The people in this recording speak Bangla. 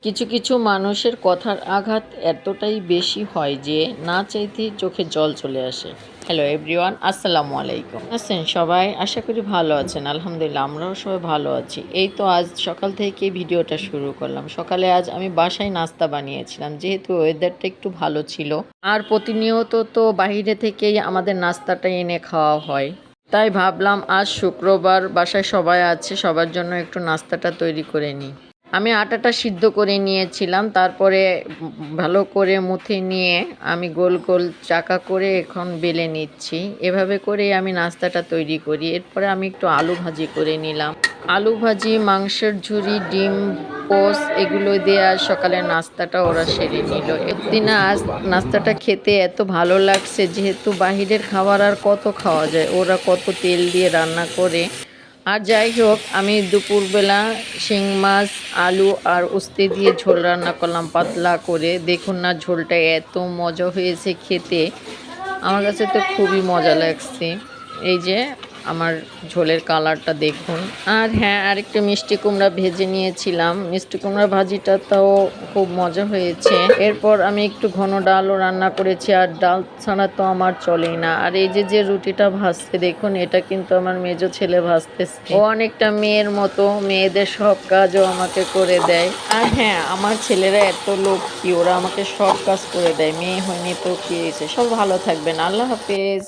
কিছু কিছু মানুষের কথার আঘাত এতটাই বেশি হয় যে না চাইতেই চোখে জল চলে আসে। হ্যালো এভরিওয়ান, আসসালামু আলাইকুম। আছেন সবাই? আশা করি ভালো আছেন। আলহামদুলিল্লাহ, আমরাও সবাই ভালো আছি। এই তো আজ সকাল থেকে ভিডিওটা শুরু করলাম। সকালে আজ আমি বাসায় নাস্তা বানিয়েছিলাম, যেহেতু ওয়েদারটা একটু ভালো ছিল। আর প্রতিনিয়ত তো বাইরে থেকেই আমাদের নাস্তাটা এনে খাওয়া হয়। তাই ভাবলাম আজ শুক্রবার, বাসায় সবাই আছে, সবার জন্য একটু নাস্তাটা তৈরি করে নিই। আমি আটাটা সিদ্ধ করে নিয়েছিলাম, তারপরে ভালো করে মুথে নিয়ে আমি গোল গোল চাকা করে এখন বেলে নিচ্ছি। এভাবে করে আমি নাস্তাটা তৈরি করি। এরপরে আমি একটু আলু ভাজি করে নিলাম। আলু ভাজি, মাংসের ঝুরি, ডিম পোস্ট এগুলো দিয়ে আজ সকালের নাস্তাটা ওরা সেরে নিল। একদিন আজ নাস্তাটা খেতে এত ভালো লাগছে, যেহেতু বাহিরের খাবার আর কত খাওয়া যায়, ওরা কত তেল দিয়ে রান্না করে। আর যাই হোক, আমি দুপুরবেলা শিং মাছ, আলু আর উস্তে দিয়ে ঝোল রান্না করলাম পাতলা করে। দেখুন না, ঝোলটা এত মজা হয়েছে খেতে, আমার কাছে তো খুবই মজা লাগছে। এই যে আমার ঝোলের কালারটা দেখুন। আর হ্যাঁ, আরেকটা মিষ্টি কুমড়া ভেজে নিয়েছিলাম। মিষ্টি কুমড়া ভাজিটা তাও খুব মজা হয়েছে। এরপর আমি একটু ঘন ডালও রান্না করেছি, আর ডাল ছাড়া তো আমার চলেই না। আর এই যে যে রুটিটা ভাজতে দেখুন, এটা কিন্তু আমার মেজো ছেলে ভাজতেছে। ও অনেকটা মেয়ের মতো, মেয়েদের সব কাজও আমাকে করে দেয়। আর হ্যাঁ, আমার ছেলেরা এত লক্ষ্মী, ওরা আমাকে সব কাজ করে দেয়। মেয়ে হয়নি তো কি হয়েছে। সব ভালো থাকবেন, আল্লাহ হাফেজ।